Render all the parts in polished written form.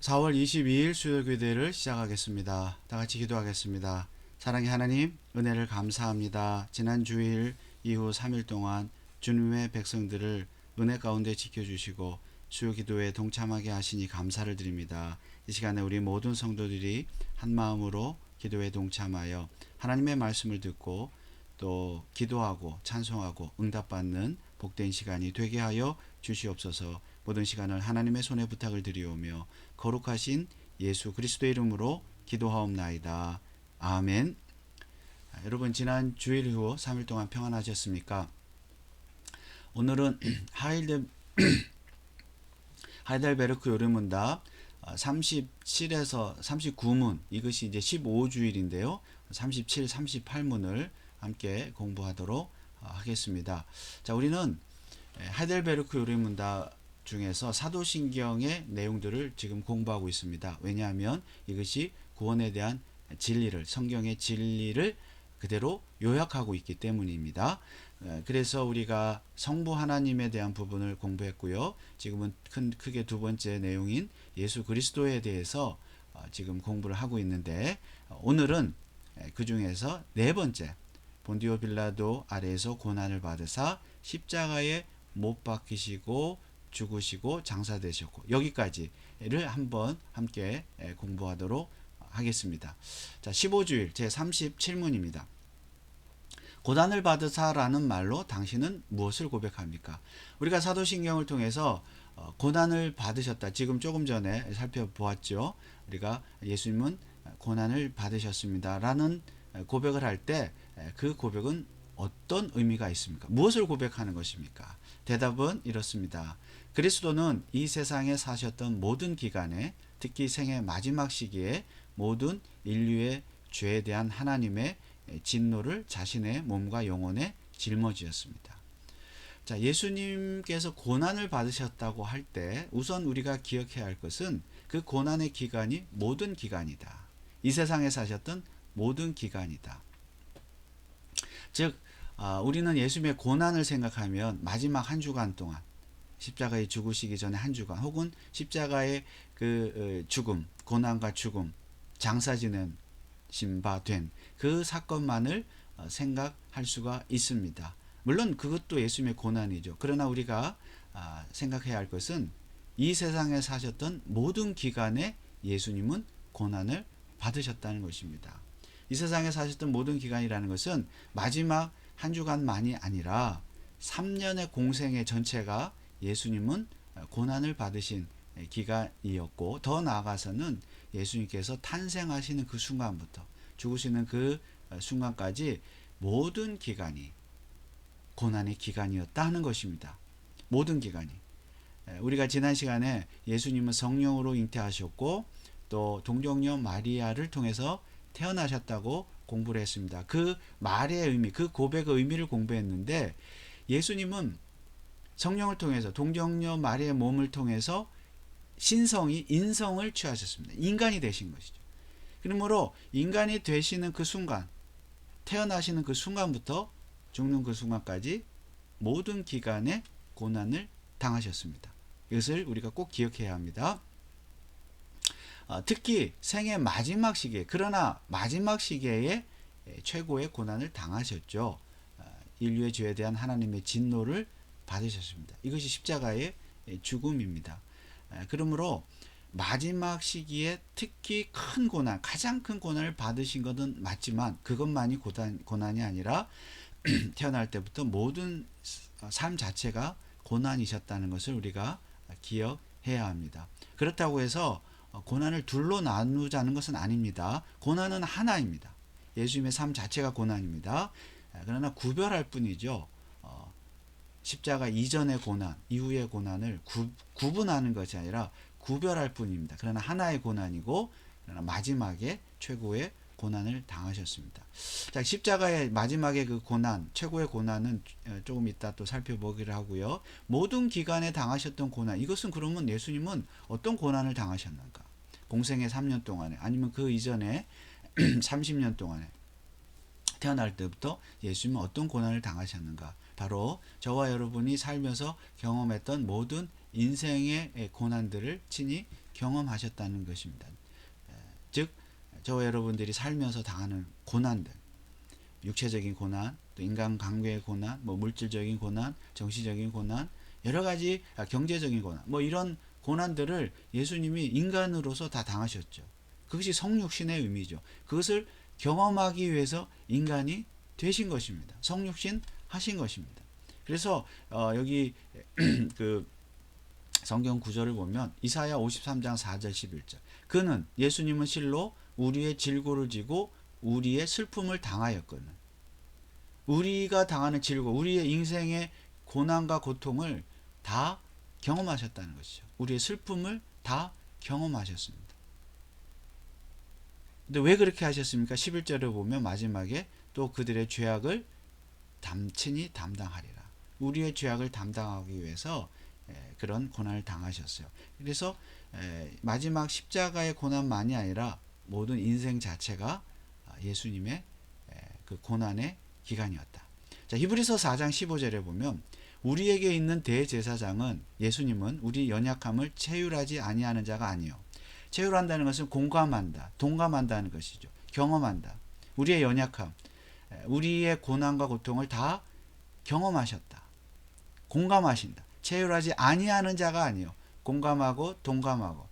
4월 22일 수요일교대를 시작하겠습니다. 다 같이 기도하겠습니다. 사랑의 하나님, 은혜를 감사합니다. 지난 주일 이후 3일 동안 주님의 백성들을 은혜 가운데 지켜주시고 수요 기도에 동참하게 하시니 감사를 드립니다. 이 시간에 우리 모든 성도들이 한 마음으로 기도에 동참하여 하나님의 말씀을 듣고 또 기도하고 찬송하고 응답받는 복된 시간이 되게 하여 주시옵소서. 모든 시간을 하나님의 손에 부탁을 드리오며 거룩하신 예수 그리스도의 이름으로 기도하옵나이다. 아멘. 여러분, 지난 주일 후 3일 동안 평안하셨습니까? 오늘은 하이델베르크 요리문답 37에서 39문, 이것이 이제 15주일인데요. 37, 38문을 함께 공부하도록 하겠습니다. 자, 우리는 하이델베르크 요리문답 중에서 사도신경의 내용들을 지금 공부하고 있습니다. 왜냐하면 이것이 구원에 대한 진리를, 성경의 진리를 그대로 요약하고 있기 때문입니다. 그래서 우리가 성부 하나님에 대한 부분을 공부했고요. 지금은 크게 두 번째 내용인 예수 그리스도에 대해서 지금 공부를 하고 있는데, 오늘은 그 중에서 네 번째, 본디오 빌라도 아래에서 고난을 받으사 십자가에 못 박히시고 죽으시고 장사되셨고, 여기까지를 한번 함께 공부하도록 하겠습니다. 자, 15주일 제 37문입니다. 고난을 받으사라는 말로 당신은 무엇을 고백합니까? 우리가 사도신경을 통해서 고난을 받으셨다. 지금 조금 전에 살펴보았죠. 우리가 예수님은 고난을 받으셨습니다 라는 고백을 할 때 그 고백은 어떤 의미가 있습니까? 무엇을 고백하는 것입니까? 대답은 이렇습니다. 그리스도는 이 세상에 사셨던 모든 기간에, 특히 생의 마지막 시기에 모든 인류의 죄에 대한 하나님의 진노를 자신의 몸과 영혼에 짊어지었습니다. 자, 예수님께서 고난을 받으셨다고 할 때 우선 우리가 기억해야 할 것은 그 고난의 기간이 모든 기간이다. 이 세상에 사셨던 모든 기간이다. 즉, 우리는 예수님의 고난을 생각하면 마지막 한 주간 동안, 십자가에 죽으시기 전에 한 주간, 혹은 십자가의 그 죽음, 고난과 죽음, 장사 지내신 바 된 그 사건만을 생각할 수가 있습니다. 물론 그것도 예수님의 고난이죠. 그러나 우리가 생각해야 할 것은 이 세상에 사셨던 모든 기간에 예수님은 고난을 받으셨다는 것입니다. 이 세상에 사셨던 모든 기간이라는 것은 마지막 한 주간만이 아니라 3년의 공생의 전체가 예수님은 고난을 받으신 기간이었고, 더 나아가서는 예수님께서 탄생하시는 그 순간부터 죽으시는 그 순간까지 모든 기간이 고난의 기간이었다 하는 것입니다. 모든 기간이. 우리가 지난 시간에 예수님은 성령으로 잉태하셨고 또 동정녀 마리아를 통해서 태어나셨다고 공부를 했습니다. 그 말의 의미, 그 고백의 의미를 공부했는데, 예수님은 성령을 통해서, 동정녀 마리아의 몸을 통해서 신성이 인성을 취하셨습니다. 인간이 되신 것이죠. 그러므로 인간이 되시는 그 순간, 태어나시는 그 순간부터 죽는 그 순간까지 모든 기간에 고난을 당하셨습니다. 이것을 우리가 꼭 기억해야 합니다. 특히 생의 마지막 시기에, 그러나 마지막 시기에 최고의 고난을 당하셨죠. 인류의 죄에 대한 하나님의 진노를 받으셨습니다. 이것이 십자가의 죽음입니다. 그러므로 마지막 시기에 특히 큰 고난, 가장 큰 고난을 받으신 것은 맞지만 그것만이 고난이 아니라 태어날 때부터 모든 삶 자체가 고난이셨다는 것을 우리가 기억해야 합니다. 그렇다고 해서 고난을 둘로 나누자는 것은 아닙니다. 고난은 하나입니다. 예수님의 삶 자체가 고난입니다. 그러나 구별할 뿐이죠. 십자가 이전의 고난, 이후의 고난을 구분하는 것이 아니라 구별할 뿐입니다. 그러나 하나의 고난이고, 그러나 마지막에 최고의 고난을 당하셨습니다. 자, 십자가의 마지막에 그 고난, 최고의 고난은 조금 이따 또 살펴보기로 하고요. 모든 기간에 당하셨던 고난, 이것은 그러면 예수님은 어떤 고난을 당하셨는가? 공생의 3년 동안에, 아니면 그 이전에 30년 동안에, 태어날 때부터 예수님은 어떤 고난을 당하셨는가? 바로 저와 여러분이 살면서 경험했던 모든 인생의 고난들을 친히 경험하셨다는 것입니다. 즉 저와 여러분들이 살면서 당하는 고난들, 육체적인 고난, 또 인간 관계의 고난, 뭐 물질적인 고난, 정신적인 고난, 여러 가지 경제적인 고난, 뭐 이런 고난들을 예수님이 인간으로서 다 당하셨죠. 그것이 성육신의 의미죠. 그것을 경험하기 위해서 인간이 되신 것입니다. 성육신 하신 것입니다. 그래서 여기 그 성경 구절을 보면 이사야 53장 4절 11절 그는 예수님은 실로 우리의 질고를 지고 우리의 슬픔을 당하였거든. 우리가 당하는 질고 우리의 인생의 고난과 고통을 다 경험하셨다는 것이죠. 우리의 슬픔을 다 경험하셨습니다. 근데 왜 그렇게 하셨습니까? 11절을 보면 마지막에 또 그들의 죄악을 친히 담당하리라. 우리의 죄악을 담당하기 위해서 그런 고난을 당하셨어요. 그래서 마지막 십자가의 고난만이 아니라 모든 인생 자체가 예수님의 그 고난의 기간이었다. 자, 히브리서 4장 15절에 보면 우리에게 있는 대제사장은 예수님은 우리 연약함을 체휼하지 아니하는 자가 아니요. 체휼한다는 것은 공감한다, 동감한다는 것이죠. 경험한다. 우리의 연약함, 우리의 고난과 고통을 다 경험하셨다. 공감하신다. 체휼하지 아니하는 자가 아니요. 공감하고 동감하고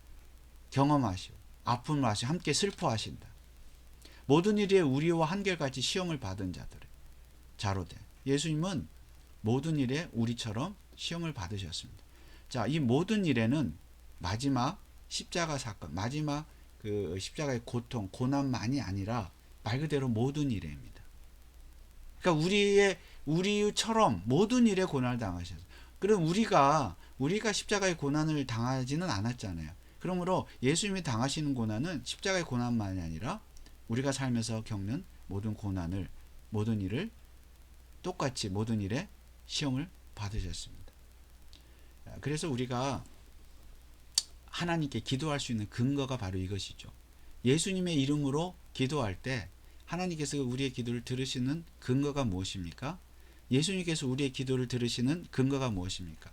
경험하시고 아픔을 하시고 함께 슬퍼하신다. 모든 일에 우리와 한결같이 시험을 받은 자로되 예수님은 모든 일에 우리처럼 시험을 받으셨습니다. 자, 이 모든 일에는 마지막 십자가 사건, 마지막 그 십자가의 고통, 고난만이 아니라 말 그대로 모든 일에입니다. 그러니까 우리처럼 모든 일에 고난을 당하셨어요. 그럼 우리가 십자가의 고난을 당하지는 않았잖아요. 그러므로 예수님이 당하시는 고난은 십자가의 고난만이 아니라 우리가 살면서 겪는 모든 고난을, 모든 일을 똑같이 모든 일에 시험을 받으셨습니다. 그래서 우리가 하나님께 기도할 수 있는 근거가 바로 이것이죠. 예수님의 이름으로 기도할 때 하나님께서 우리의 기도를 들으시는 근거가 무엇입니까? 예수님께서 우리의 기도를 들으시는 근거가 무엇입니까?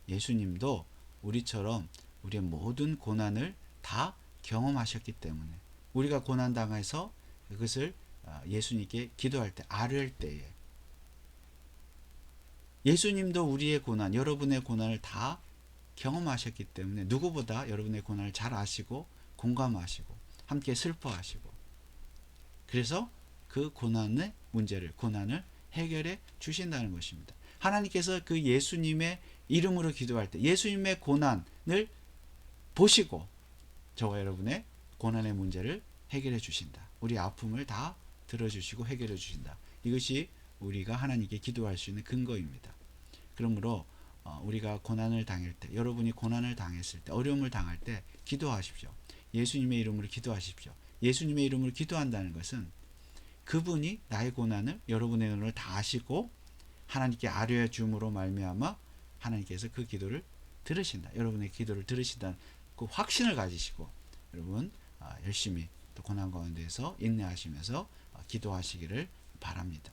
예수님도 우리처럼 우리의 모든 고난을 다 경험하셨기 때문에 우리가 고난당해서 그것을 예수님께 기도할 때, 아뢰할 때에 예수님도 우리의 고난, 여러분의 고난을 다 경험하셨기 때문에 누구보다 여러분의 고난을 잘 아시고 공감하시고 함께 슬퍼하시고 그래서 그 고난의 문제를, 고난을 해결해 주신다는 것입니다. 하나님께서 그 예수님의 이름으로 기도할 때 예수님의 고난을 보시고 저와 여러분의 고난의 문제를 해결해 주신다. 우리 아픔을 다 들어주시고 해결해 주신다. 이것이 우리가 하나님께 기도할 수 있는 근거입니다. 그러므로 우리가 고난을 당할 때, 여러분이 고난을 당했을 때, 어려움을 당할 때 기도하십시오. 예수님의 이름으로 기도하십시오. 예수님의 이름으로 기도한다는 것은 그분이 나의 고난을, 여러분의 고난을 다 아시고 하나님께 아뢰어 줌으로 말미암아 하나님께서 그 기도를 들으신다. 여러분의 기도를 들으신다는 그 확신을 가지시고 여러분 열심히 또 고난 가운데에서 인내하시면서 기도하시기를 바랍니다.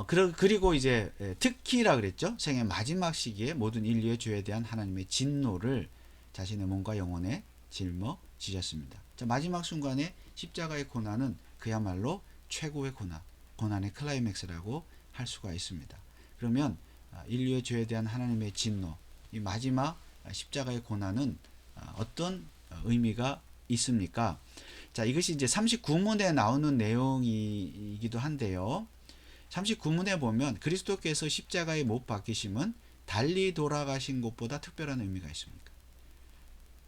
그리고 이제 특히라 그랬죠. 생의 마지막 시기에 모든 인류의 죄에 대한 하나님의 진노를 자신의 몸과 영혼에 짊어지셨습니다. 자, 마지막 순간에 십자가의 고난은 그야말로 최고의 고난의 클라이맥스라고 할 수가 있습니다. 그러면 인류의 죄에 대한 하나님의 진노, 이 마지막 십자가의 고난은 어떤 의미가 있습니까? 자, 이것이 이제 39문에 나오는 내용이기도 한데요. 39문에 보면 그리스도께서 십자가에 못 박히심은 달리 돌아가신 것보다 특별한 의미가 있습니까?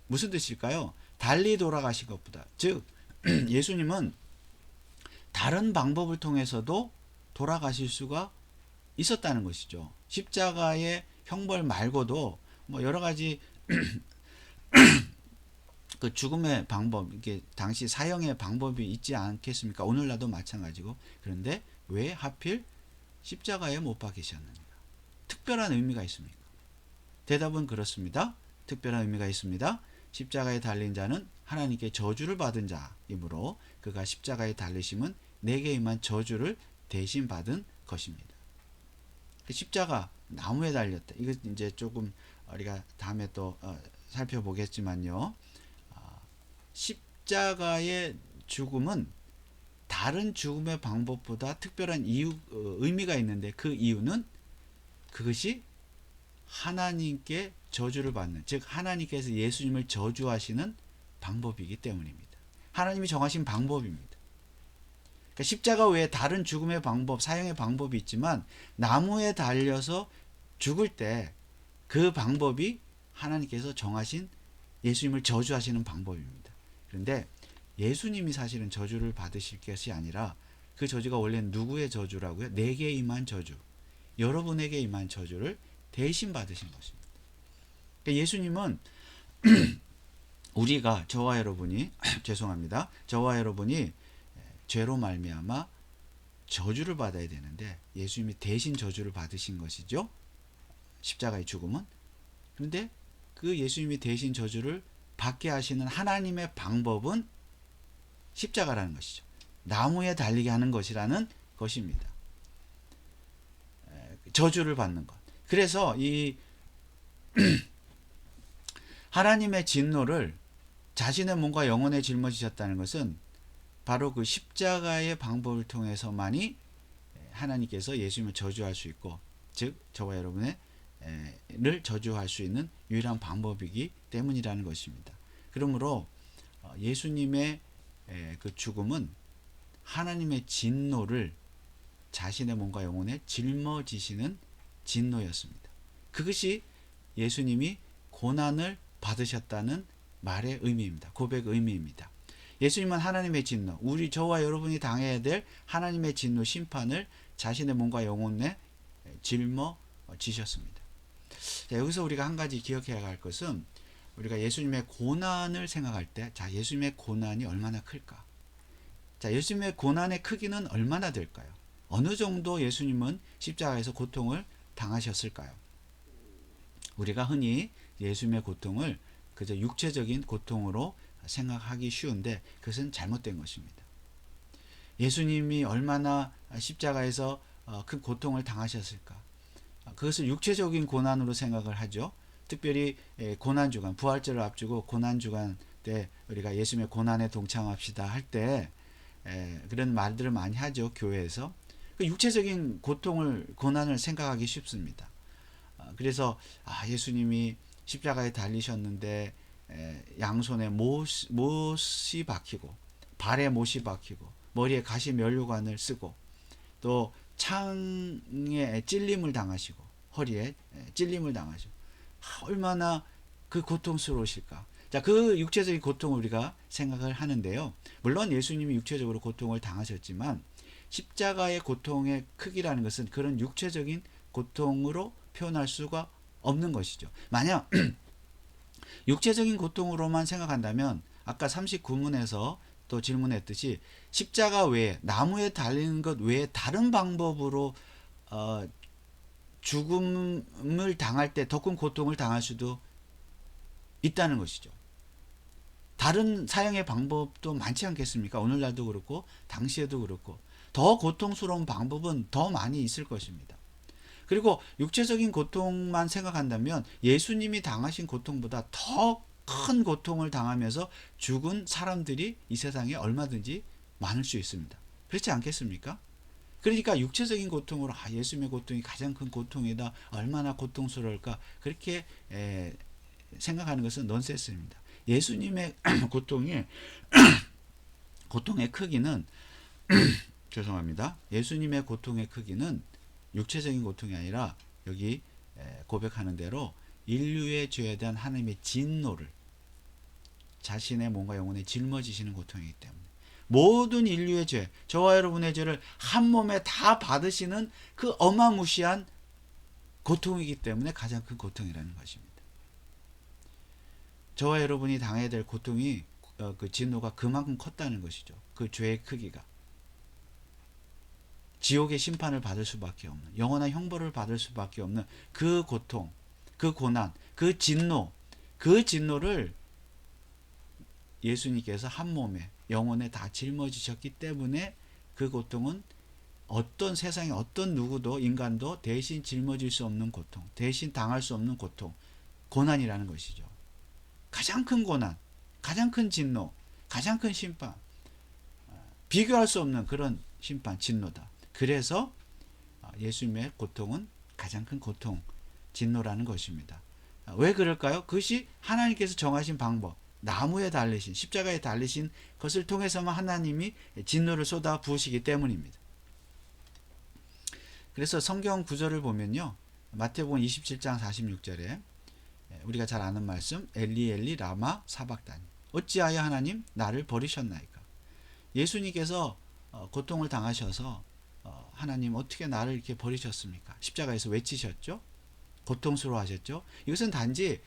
무슨 뜻일까요? 달리 돌아가신 것보다, 즉 예수님은 다른 방법을 통해서도 돌아가실 수가 있었다는 것이죠. 십자가의 형벌 말고도 뭐 여러 가지 그 죽음의 방법, 이게 당시 사형의 방법이 있지 않겠습니까? 오늘날도 마찬가지고. 그런데 왜 하필 십자가에 못 박히셨느냐? 특별한 의미가 있습니까? 대답은 그렇습니다. 특별한 의미가 있습니다. 십자가에 달린 자는 하나님께 저주를 받은 자이므로 그가 십자가에 달리심은 내게 임한 저주를 대신 받은 것입니다. 십자가 나무에 달렸다. 이거 이제 조금 우리가 다음에 또 살펴보겠지만요. 십자가의 죽음은 다른 죽음의 방법보다 특별한 의미가 있는데, 그 이유는 그것이 하나님께 저주를 받는, 즉 하나님께서 예수님을 저주하시는 방법이기 때문입니다. 하나님이 정하신 방법입니다. 그러니까 십자가 외에 다른 죽음의 방법, 사형의 방법이 있지만 나무에 달려서 죽을 때 그 방법이 하나님께서 정하신 예수님을 저주하시는 방법입니다. 그런데 예수님이 사실은 저주를 받으실 것이 아니라, 그 저주가 원래는 누구의 저주라고요? 내게 임한 저주, 여러분에게 임한 저주를 대신 받으신 것입니다. 그러니까 예수님은 우리가, 저와 여러분이 죄송합니다. 저와 여러분이 죄로 말미암아 저주를 받아야 되는데 예수님이 대신 저주를 받으신 것이죠. 십자가의 죽음은. 그런데 그 예수님이 대신 저주를 받게 하시는 하나님의 방법은 십자가라는 것이죠. 나무에 달리게 하는 것이라는 것입니다. 저주를 받는 것. 그래서 이 하나님의 진노를 자신의 몸과 영혼에 짊어지셨다는 것은 바로 그 십자가의 방법을 통해서만이 하나님께서 예수님을 저주할 수 있고, 즉 저와 여러분을 저주할 수 있는 유일한 방법이기 때문이라는 것입니다. 그러므로 예수님의 그 죽음은 하나님의 진노를 자신의 몸과 영혼에 짊어지시는 진노였습니다. 그것이 예수님이 고난을 받으셨다는 말의 의미입니다. 고백의 의미입니다. 예수님은 하나님의 진노, 저와 여러분이 당해야 될 하나님의 진노, 심판을 자신의 몸과 영혼에 짊어지셨습니다. 자, 여기서 우리가 한 가지 기억해야 할 것은, 우리가 예수님의 고난을 생각할 때, 자, 예수님의 고난이 얼마나 클까? 자, 예수님의 고난의 크기는 얼마나 될까요? 어느 정도 예수님은 십자가에서 고통을 당하셨을까요? 우리가 흔히 예수님의 고통을 그저 육체적인 고통으로 생각하기 쉬운데 그것은 잘못된 것입니다. 예수님이 얼마나 십자가에서 큰 고통을 당하셨을까? 그것을 육체적인 고난으로 생각을 하죠. 특별히 고난주간, 부활절을 앞두고 고난주간 때 우리가 예수님의 고난에 동참합시다 할 때 그런 말들을 많이 하죠. 교회에서. 육체적인 고난을 생각하기 쉽습니다. 그래서 예수님이 십자가에 달리셨는데 양손에 못이 박히고, 발에 못이 박히고, 머리에 가시 면류관을 쓰고, 또 창에 찔림을 당하시고, 허리에 찔림을 당하시고, 얼마나 그 고통스러우실까. 자, 그 육체적인 고통을 우리가 생각을 하는데요. 물론 예수님이 육체적으로 고통을 당하셨지만 십자가의 고통의 크기라는 것은 그런 육체적인 고통으로 표현할 수가 없는 것이죠. 만약 육체적인 고통으로만 생각한다면 아까 39문에서 또 질문했듯이 십자가 외에, 나무에 달리는 것 외에 다른 방법으로 죽음을 당할 때 더 큰 고통을 당할 수도 있다는 것이죠. 다른 사형의 방법도 많지 않겠습니까? 오늘날도 그렇고 당시에도 그렇고 더 고통스러운 방법은 더 많이 있을 것입니다. 그리고 육체적인 고통만 생각한다면 예수님이 당하신 고통보다 더 큰 고통을 당하면서 죽은 사람들이 이 세상에 얼마든지 많을 수 있습니다. 그렇지 않겠습니까? 그러니까 육체적인 고통으로 예수님의 고통이 가장 큰 고통이다, 얼마나 고통스러울까, 그렇게 생각하는 것은 넌센스입니다. 예수님의 고통의 크기는 죄송합니다. 예수님의 고통의 크기는 육체적인 고통이 아니라 여기 고백하는 대로 인류의 죄에 대한 하나님의 진노를 자신의 몸과 영혼에 짊어지시는 고통이기 때문에, 모든 인류의 죄, 저와 여러분의 죄를 한 몸에 다 받으시는 그 어마무시한 고통이기 때문에 가장 큰 고통이라는 것입니다. 저와 여러분이 당해야 될 고통이, 그 진노가 그만큼 컸다는 것이죠. 그 죄의 크기가. 지옥의 심판을 받을 수밖에 없는, 영원한 형벌을 받을 수밖에 없는 그 고통, 그 고난, 그 진노를 예수님께서 한 몸에, 영혼에 다 짊어지셨기 때문에 그 고통은 어떤 세상에 어떤 누구도, 인간도 대신 짊어질 수 없는 고통, 대신 당할 수 없는 고통, 고난이라는 것이죠. 가장 큰 고난, 가장 큰 진노, 가장 큰 심판, 비교할 수 없는 그런 심판, 진노다. 그래서 예수님의 고통은 가장 큰 고통, 진노라는 것입니다. 왜 그럴까요? 그것이 하나님께서 정하신 방법, 나무에 달리신, 십자가에 달리신 것을 통해서만 하나님이 진노를 쏟아 부으시기 때문입니다. 그래서 성경 구절을 보면요, 마태복음 27장 46절에 우리가 잘 아는 말씀, 엘리 엘리 라마 사박다니, 어찌하여 하나님 나를 버리셨나이까. 예수님께서 고통을 당하셔서 하나님 어떻게 나를 이렇게 버리셨습니까? 십자가에서 외치셨죠. 고통스러워하셨죠. 이것은 단지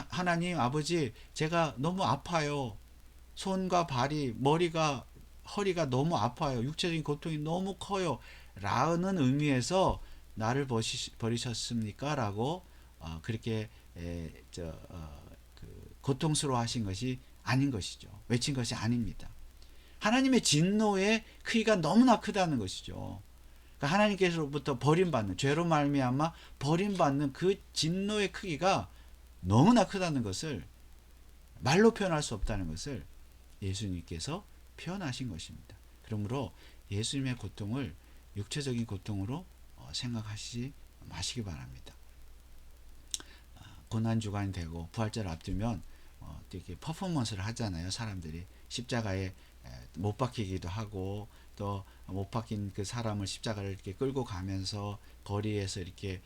하나님 아버지, 제가 너무 아파요. 손과 발이, 머리가, 허리가 너무 아파요. 육체적인 고통이 너무 커요. 라는 의미에서 나를 버리셨습니까? 라고 그렇게 고통스러워하신 것이 아닌 것이죠. 외친 것이 아닙니다. 하나님의 진노의 크기가 너무나 크다는 것이죠. 그러니까 하나님께서로부터 버림받는, 죄로 말미암아 버림받는 그 진노의 크기가 너무나 크다는 것을, 말로 표현할 수 없다는 것을 예수님께서 표현하신 것입니다. 그러므로 예수님의 고통을 육체적인 고통으로 생각하시지 마시기 바랍니다. 고난주간이 되고 부활절을 앞두면 이렇게 퍼포먼스를 하잖아요. 사람들이 십자가에 못 박히기도 하고, 또 못 박힌 그 사람을, 십자가를 이렇게 끌고 가면서 거리에서 이렇게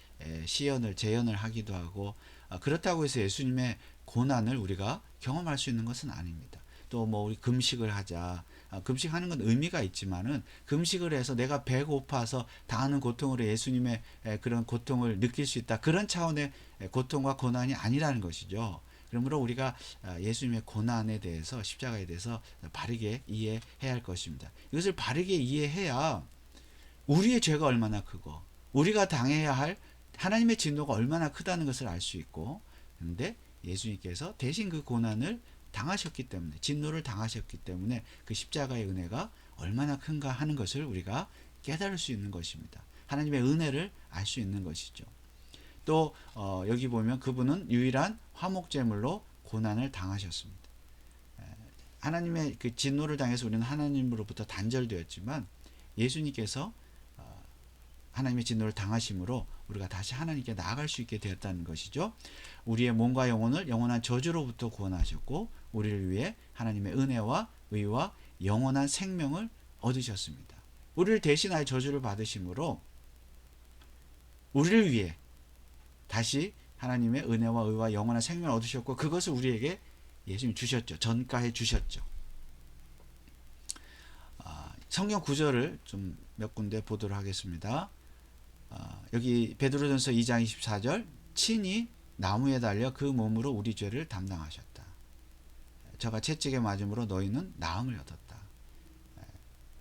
재연을 하기도 하고, 그렇다고 해서 예수님의 고난을 우리가 경험할 수 있는 것은 아닙니다. 또 뭐 우리 금식을 하자, 금식하는 건 의미가 있지만은, 금식을 해서 내가 배고파서 당하는 고통으로 예수님의 그런 고통을 느낄 수 있다, 그런 차원의 고통과 고난이 아니라는 것이죠. 그러므로 우리가 예수님의 고난에 대해서, 십자가에 대해서 바르게 이해해야 할 것입니다. 이것을 바르게 이해해야 우리의 죄가 얼마나 크고 우리가 당해야 할 하나님의 진노가 얼마나 크다는 것을 알 수 있고, 그런데 예수님께서 대신 그 고난을 당하셨기 때문에, 진노를 당하셨기 때문에 그 십자가의 은혜가 얼마나 큰가 하는 것을 우리가 깨달을 수 있는 것입니다. 하나님의 은혜를 알 수 있는 것이죠. 또 여기 보면 그분은 유일한 화목제물로 고난을 당하셨습니다. 하나님의 그 진노를 당해서 우리는 하나님으로부터 단절되었지만, 예수님께서 하나님의 진노를 당하심으로 우리가 다시 하나님께 나아갈 수 있게 되었다는 것이죠. 우리의 몸과 영혼을 영원한 저주로부터 구원하셨고, 우리를 위해 하나님의 은혜와 의와 영원한 생명을 얻으셨습니다. 우리를 대신하여 저주를 받으심으로 우리를 위해 다시 하나님의 은혜와 의와 영원한 생명을 얻으셨고, 그것을 우리에게 예수님이 주셨죠. 전가해 주셨죠. 성경 구절을 좀 몇 군데 보도록 하겠습니다. 여기 베드로전서 2장 24절, 친히 나무에 달려 그 몸으로 우리 죄를 담당하셨다. 저가 채찍에 맞음으로 너희는 나음을 얻었다.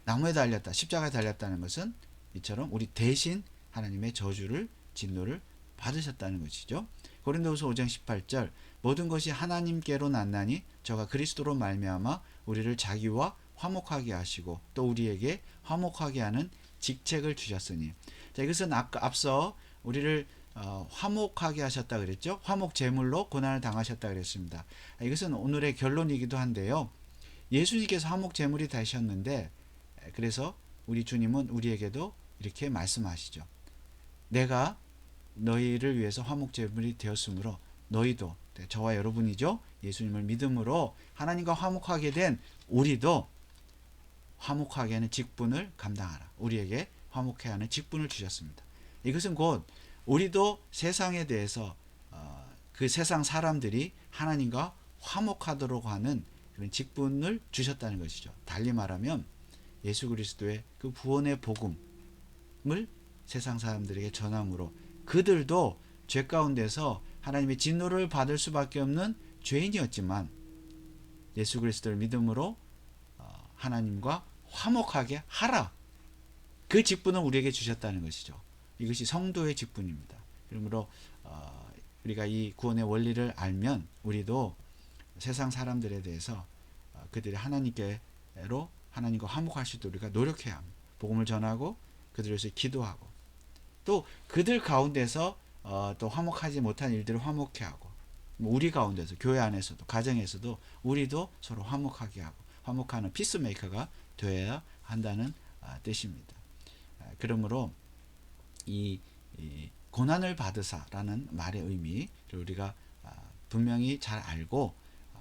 나무에 달렸다, 십자가에 달렸다는 것은 이처럼 우리 대신 하나님의 저주를, 진노를 받으셨다는 것이죠. 고린도후서 5장 18절, 모든 것이 하나님께로 났나니 저가 그리스도로 말미암아 우리를 자기와 화목하게 하시고 또 우리에게 화목하게 하는 직책을 주셨으니. 자, 이것은 앞서 우리를 화목하게 하셨다 그랬죠. 화목 제물로 고난을 당하셨다 그랬습니다. 이것은 오늘의 결론이기도 한데요, 예수님께서 화목 제물이 되셨는데, 그래서 우리 주님은 우리에게도 이렇게 말씀하시죠. 내가 너희를 위해서 화목 제물이 되었으므로 너희도, 저와 여러분이죠, 예수님을 믿음으로 하나님과 화목하게 된 우리도 화목하게 하는 직분을 감당하라. 우리에게 화목해 하는 직분을 주셨습니다. 이것은 곧 우리도 세상에 대해서 그 세상 사람들이 하나님과 화목하도록 하는 그런 직분을 주셨다는 것이죠. 달리 말하면 예수 그리스도의 그 구원의 복음을 세상 사람들에게 전함으로 그들도 죄 가운데서 하나님의 진노를 받을 수밖에 없는 죄인이었지만 예수 그리스도를 믿음으로 하나님과 화목하게 하라, 그 직분을 우리에게 주셨다는 것이죠. 이것이 성도의 직분입니다. 그러므로 우리가 이 구원의 원리를 알면 우리도 세상 사람들에 대해서 그들이 하나님께로, 하나님과 화목할 수 있도록 우리가 노력해야 합니다. 복음을 전하고 그들을 위해서 기도하고, 또 그들 가운데서 또 화목하지 못한 일들을 화목해 하고, 우리 가운데서 교회 안에서도 가정에서도 우리도 서로 화목하게 하고 화목하는 피스메이커가 되어야 한다는 뜻입니다. 그러므로 이 고난을 받으사라는 말의 의미 우리가 분명히 잘 알고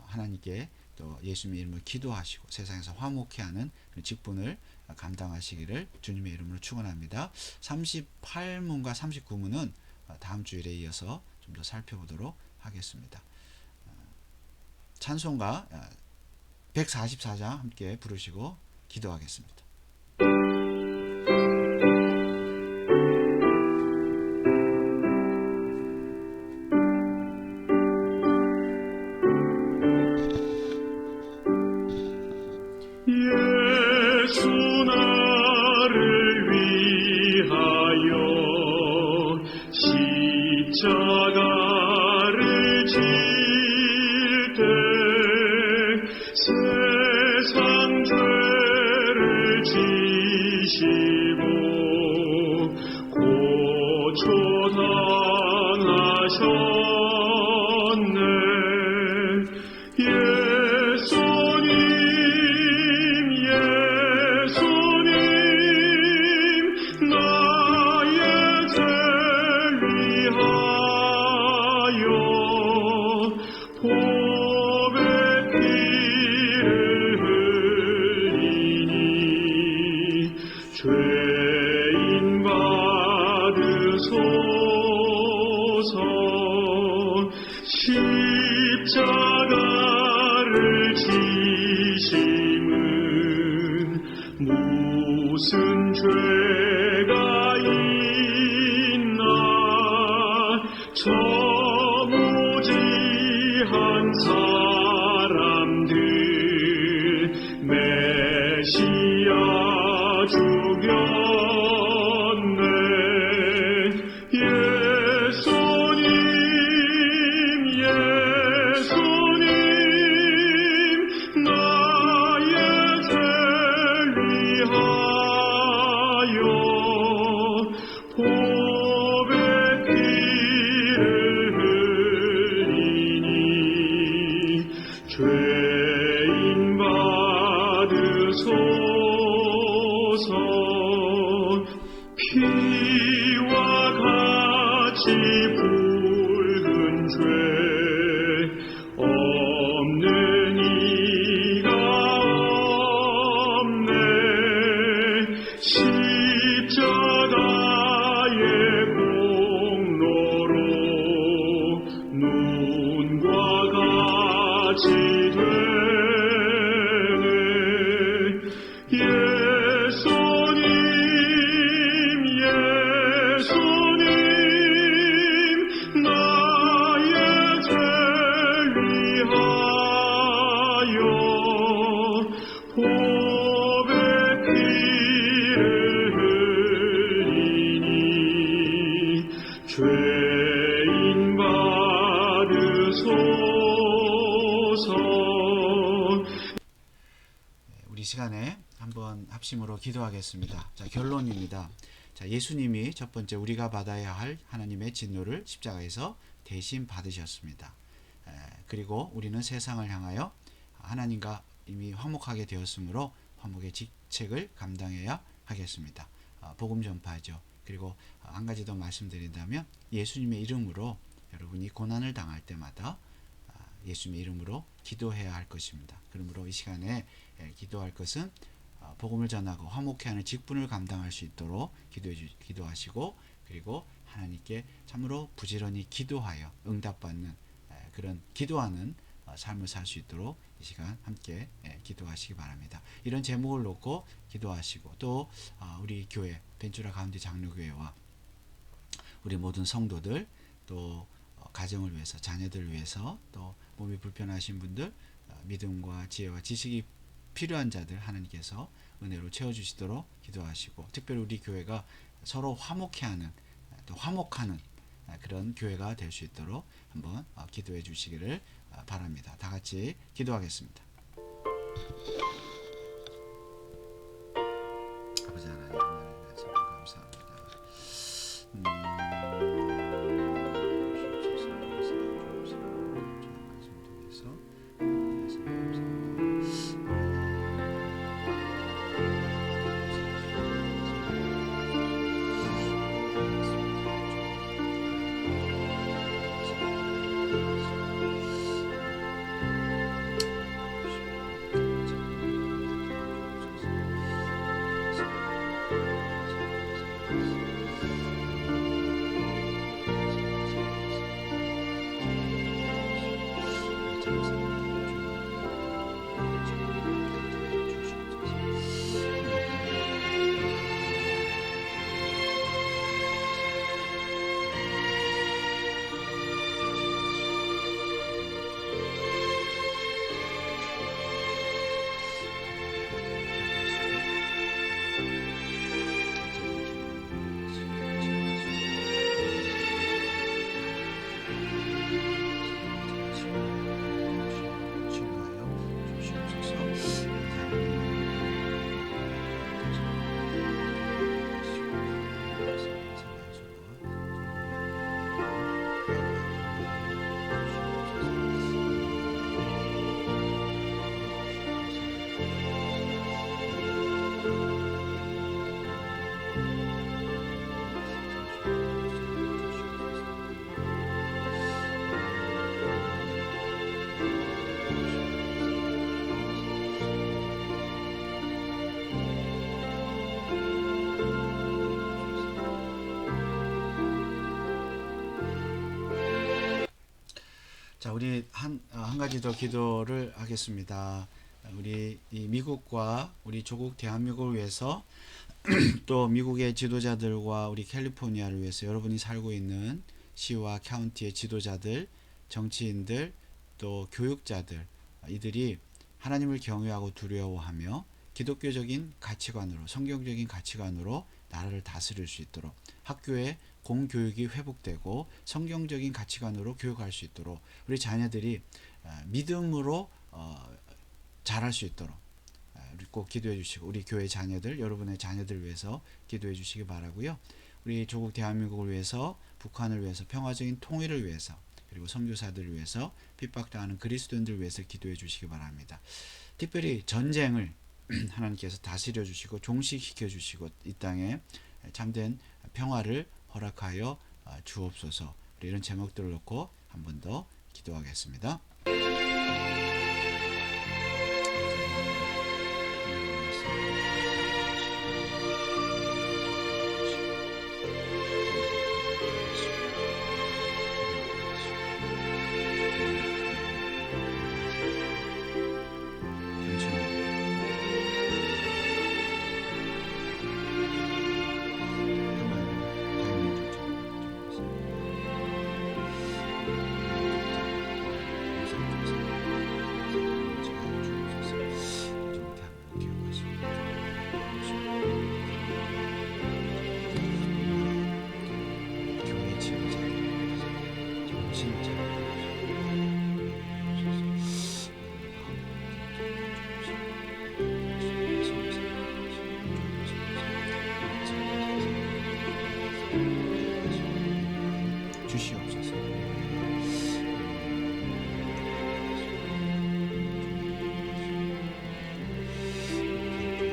하나님께 또 예수님의 이름으로 기도하시고 세상에서 화목케 하는 직분을 감당하시기를 주님의 이름으로 축원합니다. 38문과 39문은 다음 주일에 이어서 좀 더 살펴보도록 하겠습니다. 찬송가 144장 함께 부르시고 기도하겠습니다. 예수 나를 위하여 십자가를 질 때 세상 죄를 지시고 고초당하셨네. 예수님 나의 죄 위하여 보배 피를 흘리니 죄인 받으소서. 십자가를 지심은 무슨 죄가 있나. 저 무지한 사람들 메시아 죽였네. 예수님 나의 죄 위하여 보배 피를 흘리니 죄인 받으소서. 피와 같이 붉은 죄 없는 이가 없네. 십자가의 공로로 눈과 같이 되네. 예수님 나의 죄 위하여 보배 피를 흘리니 죄인 받으소서. 우리 시간에 한번 합심으로 기도하겠습니다. 자, 결론입니다. 자, 예수님이 첫 번째 우리가 받아야 할 하나님의 진노를 십자가에서 대신 받으셨습니다. 그리고 우리는 세상을 향하여 하나님과 이미 화목하게 되었으므로 화목의 직책을 감당해야 하겠습니다. 복음 전파하죠. 그리고 한 가지 더 말씀드린다면 예수님의 이름으로 여러분이 고난을 당할 때마다 예수님의 이름으로 기도해야 할 것입니다. 그러므로 이 시간에 기도할 것은 복음을 전하고 화목케 하는 직분을 감당할 수 있도록 기도하시고 그리고 하나님께 참으로 부지런히 기도하여 응답받는 그런 기도하는 삶을 살 수 있도록 이 시간 함께 기도하시기 바랍니다. 이런 제목을 놓고 기도하시고 또 우리 교회 벤츄라 가운데 장로교회와 우리 모든 성도들 또 가정을 위해서 자녀들을 위해서 또 몸이 불편하신 분들 믿음과 지혜와 지식이 필요한 자들 하나님께서 은혜로 채워주시도록 기도하시고 특별히 우리 교회가 서로 화목케 하는 또 화목하는 그런 교회가 될 수 있도록 한번 기도해 주시기를 바랍니다. 다 같이 기도하겠습니다. 아버지 하나님 은혜를 위해서 감사합니다. 자, 우리 한 가지 더 기도를 하겠습니다. 우리 이 미국과 우리 조국 대한민국을 위해서 또 미국의 지도자들과 우리 캘리포니아를 위해서 여러분이 살고 있는 시와 카운티의 지도자들, 정치인들, 또 교육자들, 이들이 하나님을 경외하고 두려워하며 기독교적인 가치관으로, 성경적인 가치관으로 나라를 다스릴 수 있도록, 학교에 공교육이 회복되고 성경적인 가치관으로 교육할 수 있도록, 우리 자녀들이 믿음으로 잘할 수 있도록 우리 꼭 기도해 주시고, 우리 교회 자녀들, 여러분의 자녀들을 위해서 기도해 주시기 바라고요. 우리 조국 대한민국을 위해서, 북한을 위해서, 평화적인 통일을 위해서, 그리고 선교사들을 위해서, 핍박당하는 그리스도인들을 위해서 기도해 주시기 바랍니다. 특별히 전쟁을 하나님께서 다스려 주시고 종식시켜 주시고 이 땅에 참된 평화를 허락하여 주옵소서. 이런 제목들을 놓고 한 번 더 기도하겠습니다. 주시옵소서.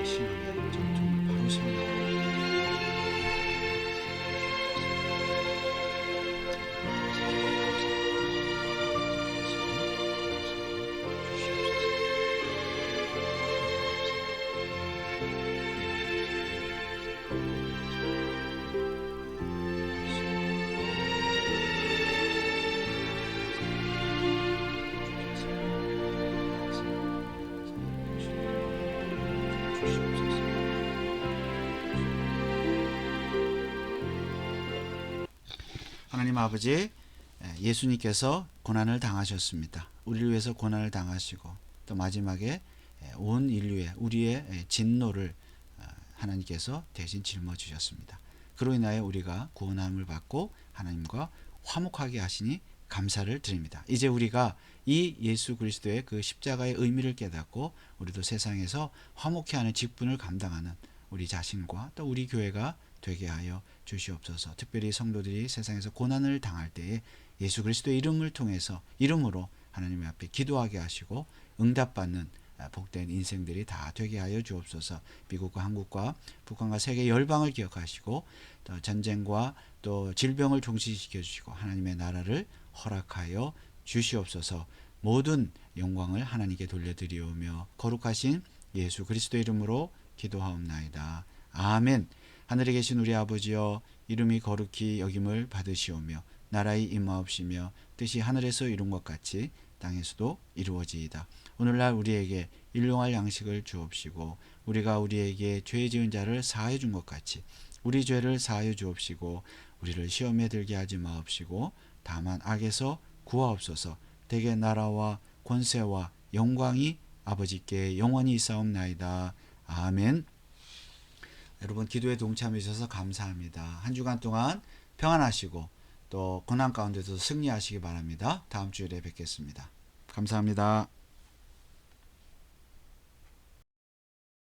신앙의 전통을 바로 세워나가고 하나님 아버지, 예수님께서 고난을 당하셨습니다. 우리를 위해서 고난을 당하시고 또 마지막에 온 인류의 우리의 진노를 하나님께서 대신 짊어지셨습니다. 그로 인하여 우리가 구원함을 받고 하나님과 화목하게 하시니 감사를 드립니다. 이제 우리가 이 예수 그리스도의 그 십자가의 의미를 깨닫고 우리도 세상에서 화목해 하는 직분을 감당하는 우리 자신과 또 우리 교회가 되게 하여 주시옵소서. 특별히 성도들이 세상에서 고난을 당할 때에 예수 그리스도의 이름을 통해서, 이름으로 하나님 앞에 기도하게 하시고 응답받는 복된 인생들이 다 되게 하여 주옵소서. 미국과 한국과 북한과 세계 열방을 기억하시고 또 전쟁과 또 질병을 종식시켜 주시고 하나님의 나라를 허락하여 주시옵소서. 모든 영광을 하나님께 돌려드리오며 거룩하신 예수 그리스도 이름으로 기도하옵나이다. 아멘. 하늘에 계신 우리 아버지여, 이름이 거룩히 여김을 받으시오며 나라의 임하옵시며 뜻이 하늘에서 이룬 것 같이 땅에서도 이루어지이다. 오늘날 우리에게 일용할 양식을 주옵시고 우리가 우리에게 죄 지은 자를 사하여 준 것 같이 우리 죄를 사하여 주옵시고 우리를 시험에 들게 하지 마옵시고 다만 악에서 구하옵소서. 대개 나라와 권세와 영광이 아버지께 영원히 있사옵나이다. 아멘. 여러분 기도에 동참해 주셔서 감사합니다. 한 주간 동안 평안하시고 또 고난 가운데서 승리하시기 바랍니다. 다음 주일에 뵙겠습니다. 감사합니다.